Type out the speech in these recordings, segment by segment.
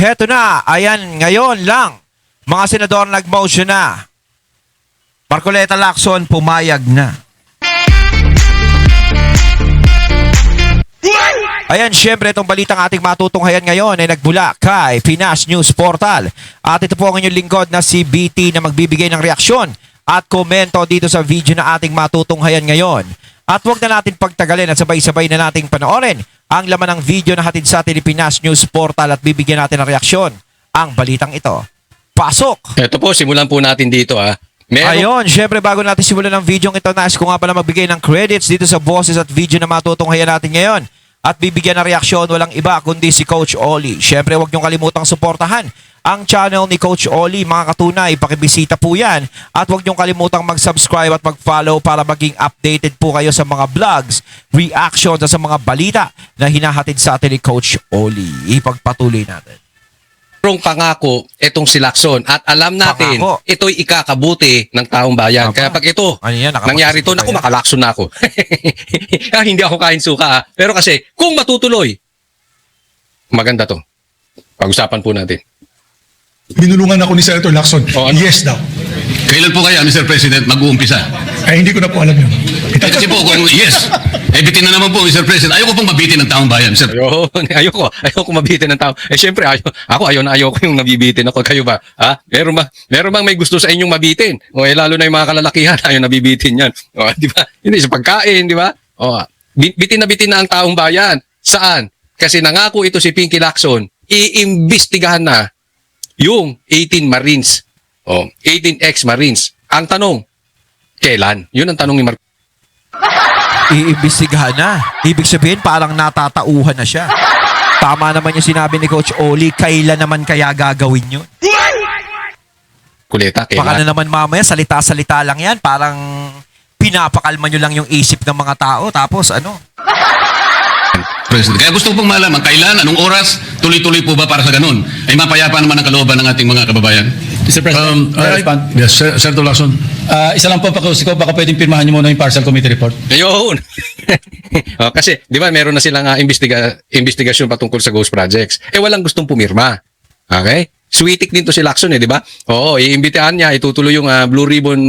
heto na. Ayan, ngayon lang. Mga senador nag-motion na. Marcoleta Lacson pumayag na. Ayan, syempre itong balitang ating matutunghayan ngayon ay nagbula kay Pinas News Portal. At ito po ang inyong lingkod na si BT na magbibigay ng reaksyon at komento dito sa video na ating matutunghayan ngayon. At huwag na natin pagtagalin at sabay-sabay na nating panoorin ang laman ng video na hatid sa ating Pinas News Portal at bibigyan natin ng reaksyon ang balitang ito. Pasok! Ito po, simulan po natin dito Ayun, syempre bago natin simulan ng video ito, nais ko nga pala magbigay ng credits dito sa boses at video na matutunghayan natin ngayon. At bibigyan ng reaksyon walang iba kundi si Coach Oli. Syempre huwag niyong kalimutang suportahan ang channel ni Coach Oli. Mga katunay, pakibisita po yan. At huwag niyong kalimutang mag-subscribe at mag-follow para maging updated po kayo sa mga vlogs, reactions at sa mga balita na hinahatid sa atin ni Coach Oli. Ipagpatuloy natin. Pangako itong si Lacson at alam natin Pangako. ito'y ikakabuti ng taong bayan. Kaya pag ito, Ano yan, nangyari ito, naku, makalakson na ako. Hindi ako kain suka. Pero kasi, kung matutuloy, maganda to. Pag-usapan po natin. Binulungan ako ni Senator Lacson. Oh, ano? Yes daw. Kailan po kaya, Mr. President, mag-uumpisa? Ay, hindi ko na po alam yun. Kasi po, kung yes, bitin na naman po, Mr. President. Ayoko pong mabitin ng taong bayan, Mr. Ayoko mabitin ng tao. Syempre, ayoko yung nabibitin ako. Kayo ba? Ha? Meron bang may gusto sa inyong mabitin? Lalo na yung mga kalalakihan, ayaw nabibitin yan. Di ba? Hindi, sa pagkain, di ba? Bitin na ang taong bayan. Saan? Kasi nangako ito si Pinky Lacson, iimbestigahan na yung 18 Marines. 18 ex-Marines. Ang tanong, kailan? Yun ang tanong ni Mark. Iimbestigahan na. Ibig sabihin parang natatauhan na siya. Tama naman yung sinabi ni Coach Oli, kailan naman kaya gagawin yun? Kuleta, Baka kailan? na naman mamaya, salita-salita lang yan. Parang pinapakalma nyo lang yung isip ng mga tao. Tapos ano? President. Kaya gusto ko pong malaman, kailan, anong oras, tuloy-tuloy po ba para sa ganun? Ay mapayapa naman ang kalooban ng ating mga kababayan. Mr. President, may I respond? Yes, Senator Lacson. Isa lang po pakusiko, baka pwedeng pirmahan niyo muna yung partial committee report. Ayun. Kasi, di ba, meron na silang investigasyon patungkol sa ghost projects. Walang gustong pumirma. Okay? Sweetik din to si Lacson di ba? Oo, iimbitahan niya, itutuloy yung Blue Ribbon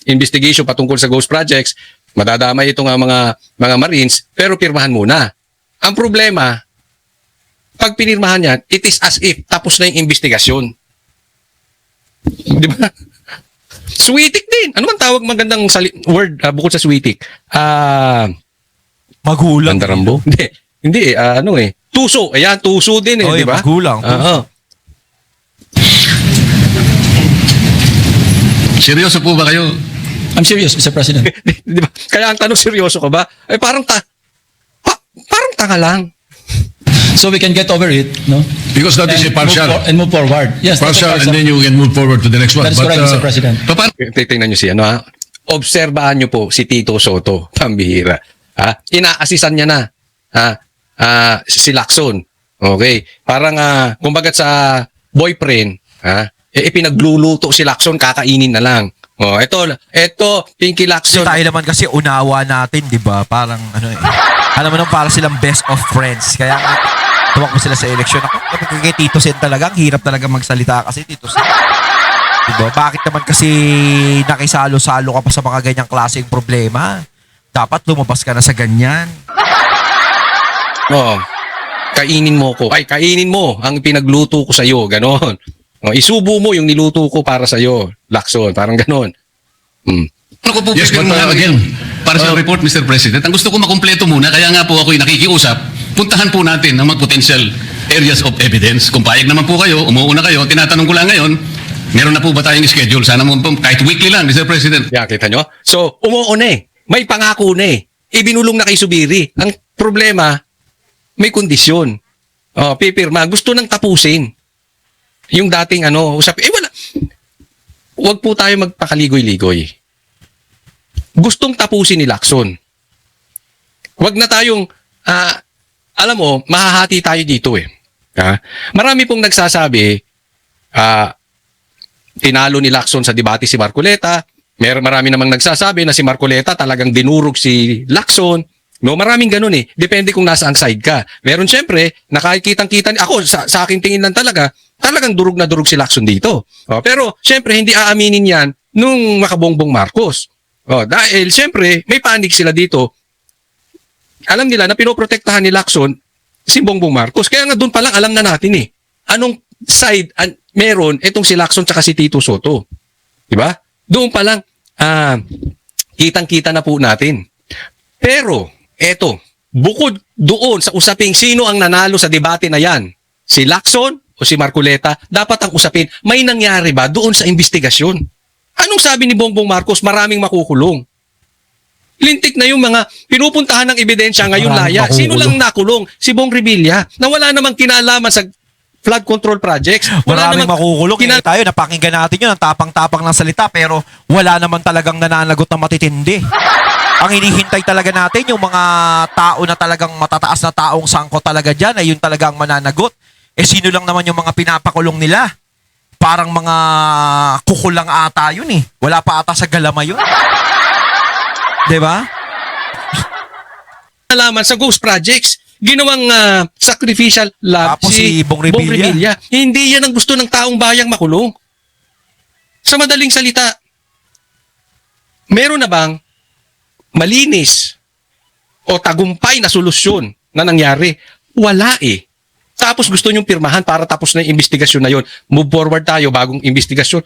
investigation patungkol sa ghost projects. Madadamay itong mga Marines, pero pirmahan muna. Ang problema, pag pinirmahan yan, it is as if tapos na yung investigasyon. Di ba? Sweetik din. Ano man tawag magandang word bukod sa sweetik? Magulang. Bandarambo? Hindi tuso. Ayan, tuso din di ba? Magulang. Seryoso po ba kayo? I'm serious, Mr. President. Di ba? Kaya ang tanong, seryoso ka ba? Parang tanga lang. So we can get over it, no? Because that is a partial. And move forward. Yes, that's Partial, a and then you can move forward to the next one. That is correct, Mr. President. Paano? Tingnan nyo siya, Obserbahan nyo po si Tito Soto, pambihira. Ina-assisan niya na. Si Lacson. Okay? Parang, kumbaga sa boyfriend, ipinagluluto si Lacson, kakainin na lang. Ito, Pinky Lacson. Tayo naman kasi unawa natin, di ba? Parang alam mo naman, parang silang best of friends. Kaya tumakbo sila sa eleksyon. Ako, kay Tito Sen talaga, ang hirap talaga magsalita kasi Tito Sen. Diba? Bakit naman kasi nakisalo-salo ka pa sa mga ganyang klaseng problema? Dapat lumabas ka na sa ganyan. Kainin mo ko. Kainin mo ang pinagluto ko sa'yo. Ganon. Isubo mo yung niluto ko para sa'yo. Lacson. Parang ganon. Ano ko po Yes, but, again, para sa report, Mr. President, ang gusto ko makumpleto muna, kaya nga po ako'y nakikiusap, puntahan po natin ang mga potential areas of evidence. Kung payag naman po kayo, umuuna kayo, tinatanong ko lang ngayon, meron na po ba tayong schedule? Sana mo po, kahit weekly lang, Mr. President. Kita nyo? So, umuon May pangako Ibinulong na kay Subiri. Ang problema, may kondisyon. Pipirma. Gusto nang tapusin. Yung dating usap. Wala. Huwag po tayo magpakaligoy-ligoy. Gustong tapusin ni Lacson. Huwag na tayong, alam mo, mahahati tayo dito Marami pong nagsasabi, tinalo ni Lacson sa debate si Marcoleta. Marami namang nagsasabi na si Marcoleta talagang dinurog si Lacson. No, maraming ganun eh. Depende kung nasa ang side ka. Meron syempre, na kahit kitang-kita, ako sa aking tingin lang talagang durug na durug si Lacson dito. Pero syempre, hindi aaminin yan nung makabongbong Marcos. Dahil syempre, may panic sila dito. Alam nila na pinoprotektahan ni Lacson si Bongbong Marcos. Kaya nga doon pa lang alam na natin eh. Anong side meron itong si Lacson tsaka si Tito Soto. Diba? Doon pa lang, kitang-kita na po natin. Pero, eto, bukod doon sa usaping sino ang nanalo sa debate na yan, si Lacson o si Marcoleta, dapat ang usapin, may nangyari ba doon sa investigasyon? Anong sabi ni Bongbong Marcos? Maraming makukulong. Lintik na yung mga pinupuntahan ng ebidensya ngayon Maraming laya. Sino makukulong. lang nakulong? Si Bong Revilla, na wala namang kinalaman sa flood control projects. Maraming makukulong. Tayo, napakinggan natin yun, ang tapang-tapang ng salita, pero wala naman talagang nananagot na matitindi. Ang hinihintay talaga natin, yung mga tao na talagang matataas na taong sangko talaga dyan, ay yun talagang mananagot. Sino lang naman yung mga pinapakulong nila? Parang mga kukulang ata yun eh. Wala pa ata sa galama yun. Diba? Alaman sa ghost projects, ginawang sacrificial lab Tapos si Bong Revilla. Hindi yan ang gusto ng taong bayang makulong. Sa madaling salita, meron na bang malinis o tagumpay na solusyon na nangyari? Wala eh. Tapos gusto nyong pirmahan para tapos na yung investigasyon na yon. Move forward tayo, bagong investigasyon.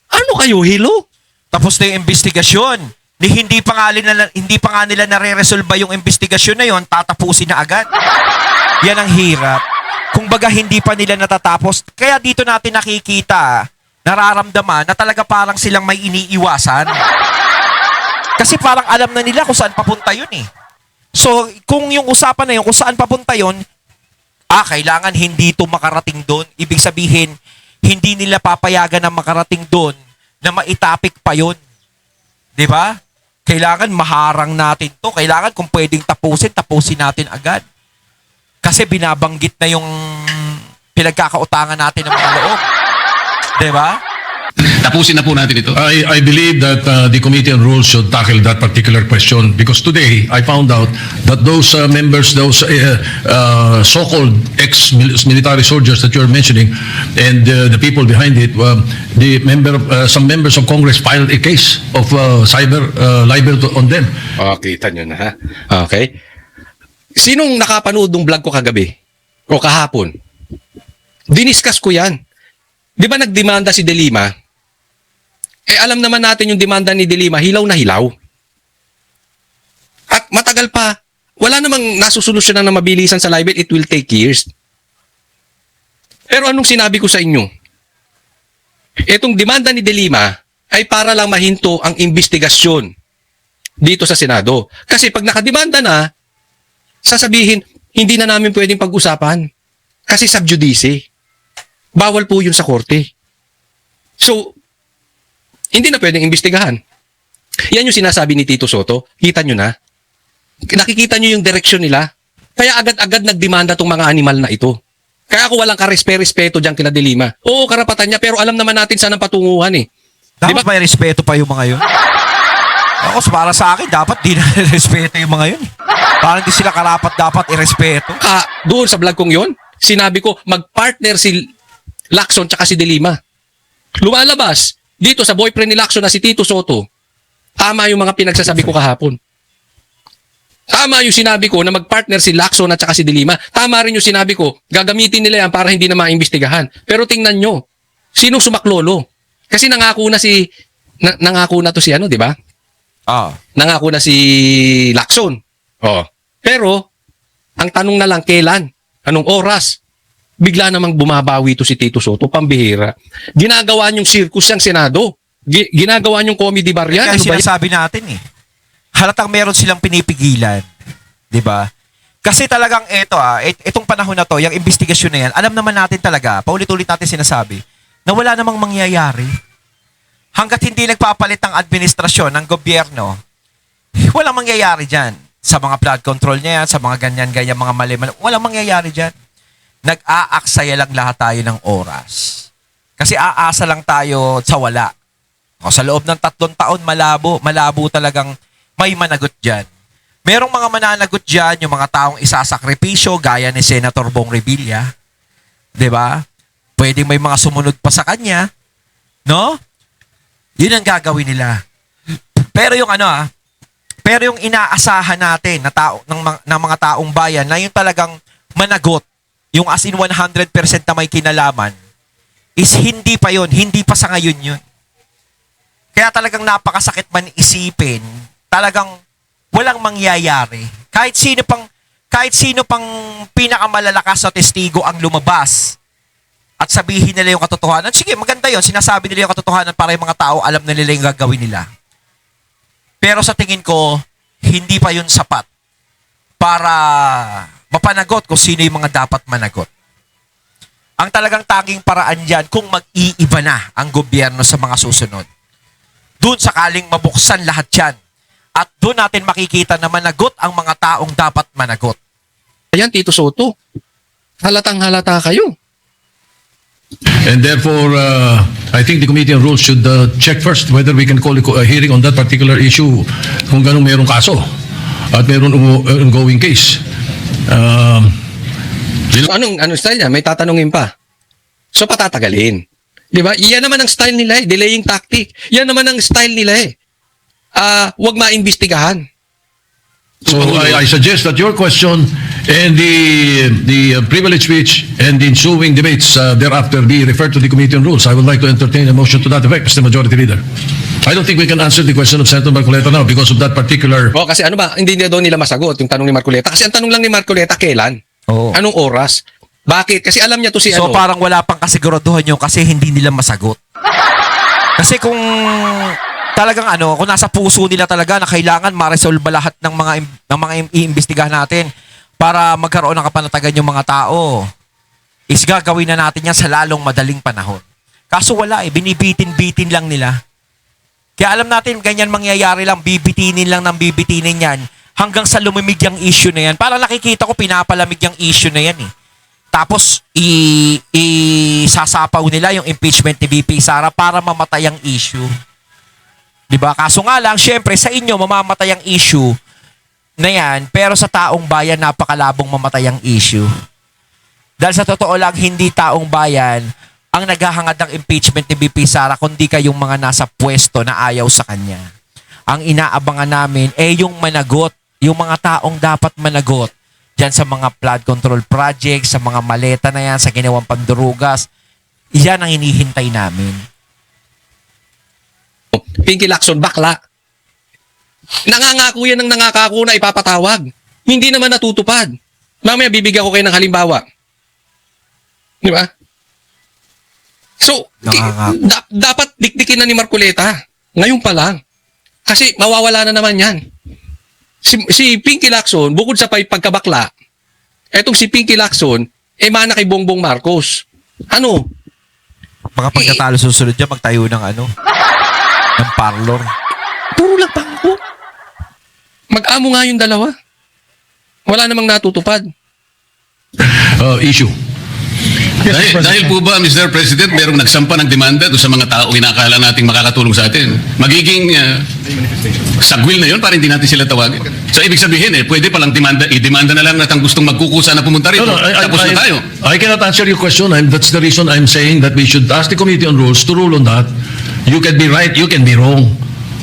Ano kayo, hilo? Tapos na yung investigasyon. Hindi pa nga nila nare-resolve yung investigasyon na yon, tatapusin na agad. Yan ang hirap. Kung baga hindi pa nila natatapos. Kaya dito natin nakikita, nararamdaman na talaga parang silang may iniiwasan. Kasi parang alam na nila kung saan papunta yun eh. So, kung yung usapan na yun, kung saan papunta yun, kailangan hindi ito makarating doon. Ibig sabihin, hindi nila papayagan na makarating doon na maitapik pa yun. Di ba? Kailangan maharang natin to. Kailangan kung pwedeng tapusin natin agad. Kasi binabanggit na yung pinagkakautangan natin ng mga loob. Di ba? Tapusin na po natin ito. I believe that the Committee on Rules should tackle that particular question because today I found out that those members, those so-called ex-military soldiers that you're mentioning and the people behind it, some members of Congress filed a case of cyber libel on them. Kita nyo na ha. Okay. Sinong nakapanood ng vlog ko kagabi? O kahapon? Diniscuss ko yan. Di ba nagdemanda si De Lima? Alam naman natin yung demanda ni De Lima, hilaw na hilaw. At matagal pa. Wala namang nasusolusyonan na mabilisan sa libel, it will take years. Pero anong sinabi ko sa inyo? Itong demanda ni De Lima ay para lang mahinto ang investigasyon dito sa Senado. Kasi pag nakademanda na, sasabihin, hindi na namin pwedeng pag-usapan. Kasi sub judice. Bawal po yun sa korte. So, hindi na pwedeng imbestigahan. Yan yung sinasabi ni Tito Soto. Kita nyo na. Nakikita nyo yung direksyon nila. Kaya agad-agad nagdemanda tong mga animal na ito. Kaya ako walang karespe-respeto dyan kina De Lima. Oo, karapatan niya, pero alam naman natin saan ang patunguhan eh. Dapat may respeto pa yung mga yun. Ako, para sa akin, dapat di na respeto yung mga yun. Parang di sila karapat dapat irespeto. Doon sa vlog kong yun, sinabi ko, mag-partner si Lacson tsaka si De Lima. Lumalabas, dito sa boyfriend ni Lacson na si Tito Soto, tama yung mga pinagsasabi ko kahapon. Tama yung sinabi ko na mag-partner si Lacson at saka si De Lima. Tama rin yung sinabi ko, gagamitin nila yan para hindi na maimbestigahan. Pero tingnan nyo, sinong sumaklolo? Kasi nangako na to si ano, di ba? Nangako na si Lacson. Pero, ang tanong na lang, kailan? Anong oras? Bigla namang bumabawi to si Tito Soto, pambihira. Ginagawa niyong circus yung Senado. Ginagawa niyong comedy bar yan. Kaya Ano ba yan? sinasabi natin eh. Halatang meron silang pinipigilan. 'Di ba? Kasi talagang itong panahon na to, yung investigasyon na yan, alam naman natin talaga, paulit-ulit natin sinasabi, na wala namang mangyayari. Hanggat hindi nagpapalit ng administrasyon, ng gobyerno, walang mangyayari dyan. Sa mga flood control niya yan, sa mga ganyan-ganyan, mga mali-mali, walang mangyayari dyan. Nag-aaksaya lang lahat tayo ng oras. Kasi aasa lang tayo sa wala. Sa loob ng 3 taon, malabo talagang may managot dyan. Merong mga mananagot dyan, yung mga taong isasakripisyo, gaya ni Senator Bong Revilla. 'Di ba? Pwedeng may mga sumunod pa sa kanya. No? Yun ang gagawin nila. Pero yung pero yung inaasahan natin na ng mga taong bayan na yung talagang managot, yung as in 100% na may kinalaman, is hindi pa yun, hindi pa sa ngayon yun. Kaya talagang napakasakit man isipin, talagang walang mangyayari. Kahit sino pang pinakamalalakas na testigo ang lumabas at sabihin nila yung katotohanan, sige, maganda yun, sinasabi nila yung katotohanan para yung mga tao alam na nila yung gagawin nila. Pero sa tingin ko, hindi pa yun sapat para mapanagot kung sino yung mga dapat managot. Ang talagang tanging paraan dyan kung mag-iiba na ang gobyerno sa mga susunod. Doon sakaling mabuksan lahat yan. At doon natin makikita na managot ang mga taong dapat managot. Ayan, Tito Soto. Halatang halata kayo. And therefore, I think the Committee on Rules should check first whether we can call a hearing on that particular issue kung ganun mayroong kaso at mayroong ongoing case. Anong style niya? May tatanungin pa. So, patatagalin. Di ba? Yan naman ang style nila eh. Delaying tactic. Yan naman ang style nila eh. Huwag maimbestigahan. So I suggest that your question and the privilege speech and the ensuing debates thereafter be referred to the Committee on Rules. I would like to entertain a motion to that effect, Mr. Majority Leader. I don't think we can answer the question of Senator Marcoleta now because of that particular... Kasi ano ba, hindi daw nila masagot yung tanong ni Marcoleta. Kasi ang tanong lang ni Marcoleta, kailan? Oo. Anong oras? Bakit? Kasi alam niya to si So parang wala pang kasiguraduhan yun kasi hindi nila masagot. Kasi kung talagang kung nasa puso nila talaga na kailangan ma-resolve lahat ng mga iimbestigahan natin para magkaroon ng kapanatagan yung mga tao, is gagawin na natin yan sa lalong madaling panahon. Kaso wala binibitin-bitin lang nila. Kaya alam natin, ganyan mangyayari lang, bibitinin lang ng bibitinin yan hanggang sa lumimig yung issue na yan. Para nakikita ko, pinapalamig yung issue na yan eh. Tapos, sasapaw nila yung impeachment ni VP Sara para mamatay ang issue. Diba? Kaso nga lang, syempre, sa inyo, mamamatay ang issue na yan, pero sa taong bayan, napakalabong mamatay ang issue. Dahil sa totoo lang, hindi taong bayan ang naghahangad ng impeachment ni VP Sara, kundi kayong mga nasa pwesto na ayaw sa kanya. Ang inaabangan namin, yung managot, yung mga taong dapat managot, dyan sa mga flood control projects, sa mga maleta na yan, sa ginawang pandurugas, yan ang hinihintay namin. Pinky Lacson, bakla. Nangangako yan ng nangakako na ipapatawag. Hindi naman natutupad. Mamaya bibigyan ko kayo ng halimbawa. Di ba? So, dapat dikdikin na ni Marcoleta. Ngayon pa lang. Kasi mawawala na naman yan. Si Pinky Lacson, bukod sa pagkabakla, etong si Pinky Lacson, mana kay Bongbong Marcos. Ano? Baka pagkatalo susunod dyan, magtayo ng ng parlor. Puro lang pangko. Mag-amo nga yung dalawa. Wala namang natutupad. Issue. Dahil po ba, Mr. President, merong nagsampa ng demanda doon sa mga tao inakala nating makakatulong sa atin? Magiging sagwil na yun para hindi natin sila tawagin. So, ibig sabihin, pwede palang i-demanda na lang natin gustong magkukusa na pumunta rito. Tapos na tayo. I cannot answer your question. That's the reason I'm saying that we should ask the Committee on Rules to rule on that. You can be right, you can be wrong.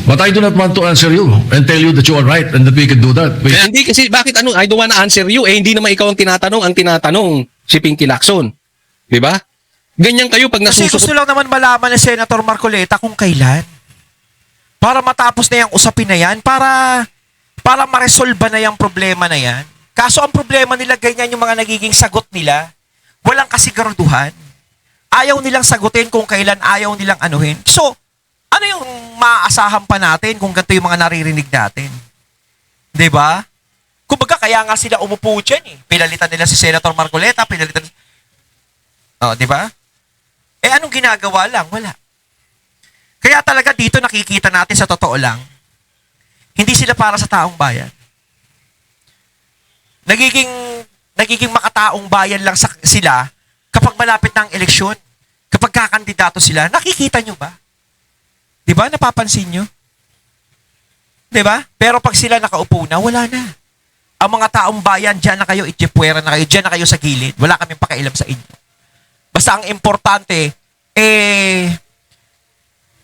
But I do not want to answer you and tell you that you are right and that we can do that. Hindi kasi, bakit I don't wanna answer you, hindi naman ikaw ang tinatanong si Pinky Lacson. Di ba? Ganyan kayo pag Kasi gusto lang naman malaman ni Senator Marcoleta kung kailan. Para matapos na yung usapin na yan, para ma-resolve na yung problema na yan. Kaso ang problema nila, ganyan yung mga nagiging sagot nila. Walang kasiguraduhan. Ayaw nilang sagutin kung kailan, ayaw nilang anuhin. So, ano yung maaasahan pa natin kung ganito yung mga naririnig natin? Diba? Kumbaga, kaya nga sila umupo dyan eh. Pinalitan nila si Senator Marcoleta, diba? Anong ginagawa lang? Wala. Kaya talaga dito nakikita natin sa totoo lang, hindi sila para sa taong bayan. Nagiging makataong bayan lang sila kapag malapit ng eleksyon. Kapag kakandidato sila, nakikita nyo ba? Di ba? Napapansin nyo? 'Di ba? Pero pag sila nakaupo na, wala na. Ang mga taong bayan, dyan na kayo, itipwera na kayo, dyan na kayo sa gilid. Wala kaming pakialam sa inyo. Basta ang importante,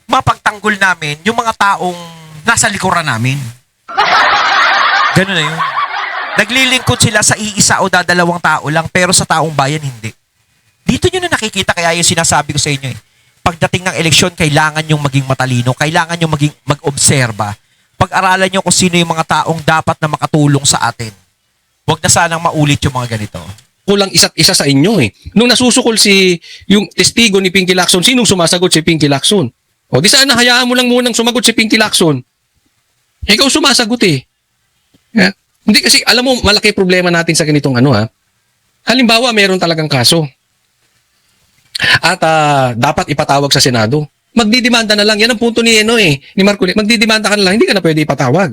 mapagtanggol namin yung mga taong nasa likuran namin. Ganun na yun. Naglilingkod sila sa iisa o dadalawang tao lang, pero sa taong bayan, hindi. Dito nyo na nakikita, kaya yung sinasabi ko sa inyo pagdating ng eleksyon, kailangan yung maging matalino, kailangan yung mag-obserba. Pag-aralan nyo kung sino yung mga taong dapat na makatulong sa atin. Huwag na sanang maulit yung mga ganito. Kulang isa't isa sa inyo eh. Nung nasusukol yung testigo ni Pinky Lacson, sinong sumasagot si Pinky Lacson? O di sana hayaan mo lang munang sumagot si Pinky Lacson. Ikaw sumasagot eh. Yeah. Hindi kasi, alam mo, malaki problema natin sa ganitong Halimbawa, meron talagang kaso. At dapat ipatawag sa Senado. Magdidemanda na lang. Yan ang punto ni Marcoleta. Magdidemanda ka na lang. Hindi ka na pwede ipatawag.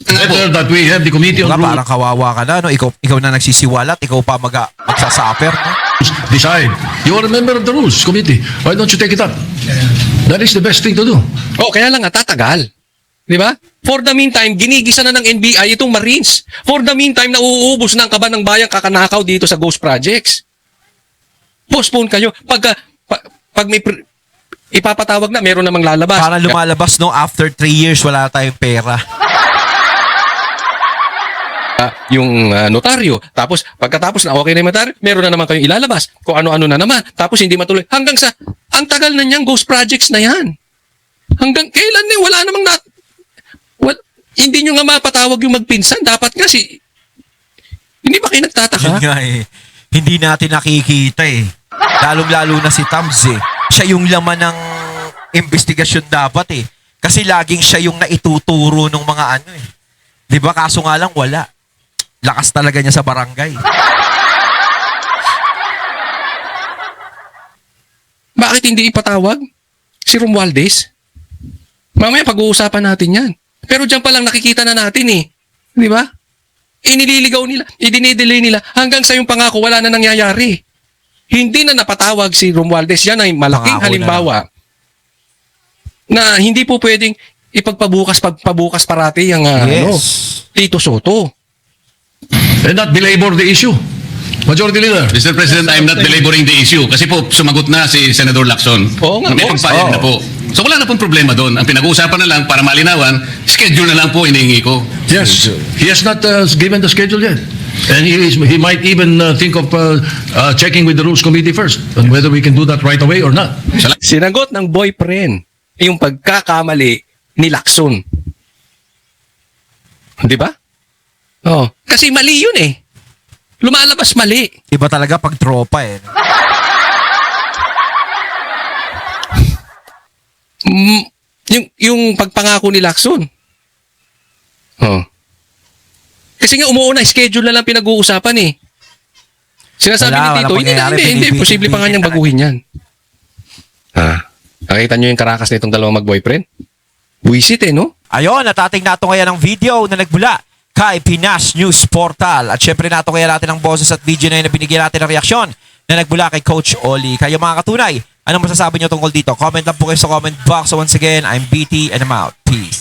Better that we have the Committee on Diba, Rules parang kawawa ka na, no? Ikaw na nagsisiwalat, ikaw pa magsasaper, no? decide. You are a member of the Rules Committee. Why don't you take it up? That is the best thing to do. Kaya lang tatagal. Di ba? For the meantime, ginigisa na ng NBI itong Marines. For the meantime, nauubos na ang kaban ng bayang kakanakaw dito sa Ghost Projects. Postpone kayo. Pag may ipapatawag na, meron namang lalabas. Parang lumalabas, no? After 3 years, wala tayong pera. Yung notaryo. Tapos, pagkatapos na okay na yung notaryo, meron na naman kayong ilalabas. Kung ano-ano na naman. Tapos, hindi matuloy. Hanggang sa, ang tagal na niyang Ghost Projects na yan. Hanggang kailan na wala namang hindi nyo nga mapatawag yung magpinsan. Dapat nga hindi ba kayo nagtataka? Yun nga hindi natin nakikita Lalong-lalo na si Tams Siya yung laman ng investigasyon dapat Kasi laging siya yung naituturo ng mga Di ba? Kaso nga lang wala. Lakas talaga niya sa barangay. Bakit hindi ipatawag si Romualdez? Mamaya pag-uusapan natin yan. Pero diyan pa lang nakikita na natin Di ba? Inililigaw nila, idinidelay nila, hanggang sa yung pangako wala na nangyayari. Hindi na napatawag si Romualdez. Yan ay malaking Pangako halimbawa na hindi po pwedeng pagpabukas parati yung Tito Soto. And not belabor the issue. Majority Leader. Mr. President, I'm not belaboring the issue kasi po sumagot na si Senador Lacson. Oo nga, May boss. pagpayag na po. So wala na pong problema doon. Ang pinag-uusapan na lang para malinawan, schedule na lang po inihingi ko. Yes. He has not given the schedule yet. And he might even think of checking with the Rules Committee first on whether we can do that right away or not. Sinagot ng boyfriend yung pagkakamali ni Lacson. Di ba? Kasi mali yun Lumalabas mali. Iba talaga pag tropa Yung pagpangako ni Lacson. Kasi nga umuuna, schedule na lang pinag-uusapan Sinasabi Wala, ni Tito, walang pangyayari, hindi, posible pa nga niyang baguhin yan. Nakita niyo yung karakas na itong dalawang mag-boyfriend? Buisit no? Ayun, natating nato ngayon ang video na nagmula kay Pinas News Portal. At syempre nato kaya natin ang boses at video na yun na binigyan natin ng reaksyon na nagmula kay Coach Oli. Kayo mga katunay, anong masasabi nyo tungkol dito? Comment lang po kayo sa comment box. So once again, I'm BT and I'm out. Peace.